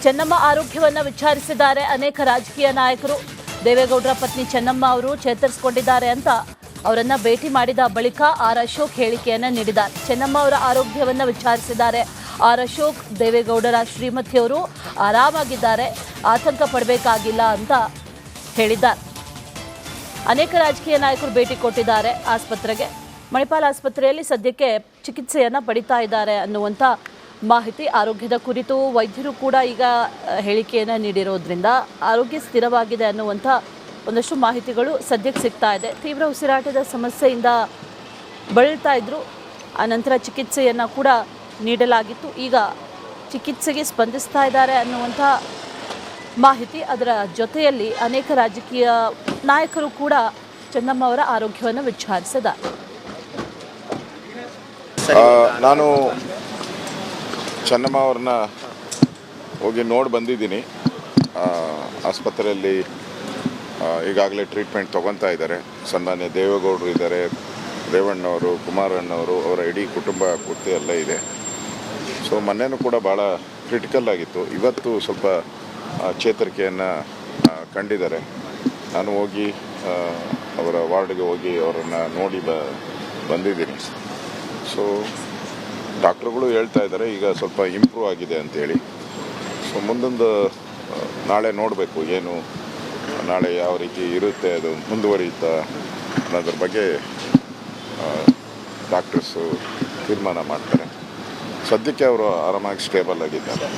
ಚೆನ್ನಮ್ಮ ಆರೋಗ್ಯವನ್ನು ವಿಚಾರಿಸಿದ್ದಾರೆ ಅನೇಕ ರಾಜಕೀಯ ನಾಯಕರು. ದೇವೇಗೌಡರ ಪತ್ನಿ ಚೆನ್ನಮ್ಮ ಅವರು ಚೇತರಿಸಿಕೊಂಡಿದ್ದಾರೆ ಅಂತ ಅವರನ್ನ ಭೇಟಿ ಮಾಡಿದ ಬಳಿಕ ಆರ್ ಅಶೋಕ್ ಹೇಳಿಕೆಯನ್ನು ನೀಡಿದ್ದಾರೆ. ಚೆನ್ನಮ್ಮ ಅವರ ಆರೋಗ್ಯವನ್ನು ವಿಚಾರಿಸಿದ್ದಾರೆ ಆರ್ ಅಶೋಕ್. ದೇವೇಗೌಡರ ಶ್ರೀಮತಿಯವರು ಆರಾಮಾಗಿದ್ದಾರೆ, ಆತಂಕ ಪಡಬೇಕಾಗಿಲ್ಲ ಅಂತ ಹೇಳಿದ್ದಾರೆ. ಅನೇಕ ರಾಜಕೀಯ ನಾಯಕರು ಭೇಟಿ ಕೊಟ್ಟಿದ್ದಾರೆ ಆಸ್ಪತ್ರೆಗೆ. ಮಣಿಪಾಲ್ ಆಸ್ಪತ್ರೆಯಲ್ಲಿ ಸದ್ಯಕ್ಕೆ ಚಿಕಿತ್ಸೆಯನ್ನು ಪಡಿತಾ ಇದ್ದಾರೆ ಅನ್ನುವಂಥ ಮಾಹಿತಿ. ಆರೋಗ್ಯದ ಕುರಿತು ವೈದ್ಯರು ಕೂಡ ಈಗ ಹೇಳಿಕೆಯನ್ನು ನೀಡಿರೋದ್ರಿಂದ ಆರೋಗ್ಯ ಸ್ಥಿರವಾಗಿದೆ ಅನ್ನುವಂಥ ಒಂದಷ್ಟು ಮಾಹಿತಿಗಳು ಸದ್ಯಕ್ಕೆ ಸಿಗ್ತಾ ಇದೆ. ತೀವ್ರ ಉಸಿರಾಟದ ಸಮಸ್ಯೆಯಿಂದ ಬಳಲ್ತಾ ಇದ್ರು. ಆನಂತರ ಚಿಕಿತ್ಸೆಯನ್ನು ಕೂಡ ನೀಡಲಾಗಿತ್ತು. ಈಗ ಚಿಕಿತ್ಸೆಗೆ ಸ್ಪಂದಿಸ್ತಾ ಇದ್ದಾರೆ ಅನ್ನುವಂಥ ಮಾಹಿತಿ. ಅದರ ಜೊತೆಯಲ್ಲಿ ಅನೇಕ ರಾಜಕೀಯ ನಾಯಕರು ಕೂಡ ಚೆನ್ನಮ್ಮ ಅವರ ಆರೋಗ್ಯವನ್ನು ವಿಚಾರಿಸಿದ್ದಾರೆ. ನಾನು ಚೆನ್ನಮ್ಮ ಅವ್ರನ್ನ ಹೋಗಿ ನೋಡಿ ಬಂದಿದ್ದೀನಿ. ಆಸ್ಪತ್ರೆಯಲ್ಲಿ ಈಗಾಗಲೇ ಟ್ರೀಟ್ಮೆಂಟ್ ತೊಗೊತಾ ಇದ್ದಾರೆ. ಸನ್ಮಾನ್ಯ ದೇವೇಗೌಡರು ಇದ್ದಾರೆ, ರೇವಣ್ಣವರು, ಕುಮಾರಣ್ಣವರು, ಅವರ ಇಡೀ ಕುಟುಂಬ ಪೂರ್ತಿ ಎಲ್ಲ ಇದೆ. ಸೊ ಮೊನ್ನೆನೂ ಕೂಡ ಭಾಳ ಕ್ರಿಟಿಕಲ್ ಆಗಿತ್ತು. ಇವತ್ತು ಸ್ವಲ್ಪ ಚೇತರಿಕೆಯನ್ನು ಕಂಡಿದ್ದಾರೆ. ನಾನು ಹೋಗಿ ಅವರ ವಾರ್ಡ್ಗೆ ಹೋಗಿ ಅವರನ್ನು ನೋಡಿ ಬಂದಿದ್ದೀನಿ. ಸೊ ಡಾಕ್ಟ್ರುಗಳು ಹೇಳ್ತಾ ಇದ್ದಾರೆ ಈಗ ಸ್ವಲ್ಪ ಇಂಪ್ರೂವ್ ಆಗಿದೆ ಅಂತೇಳಿ. ಸೊ ಮುಂದೊಂದು ನಾಳೆ ನೋಡಬೇಕು ಏನು ನಾಳೆ ಯಾವ ರೀತಿ ಇರುತ್ತೆ, ಅದು ಮುಂದುವರಿಯುತ್ತಾ ಅನ್ನೋದ್ರ ಬಗ್ಗೆ ಡಾಕ್ಟರ್ಸು ತೀರ್ಮಾನ ಮಾಡ್ತಾರೆ. ಸದ್ಯಕ್ಕೆ ಅವರು ಆರಾಮಾಗಿ ಸ್ಟೇಬಲ್ ಆಗಿದ್ದಾರೆ.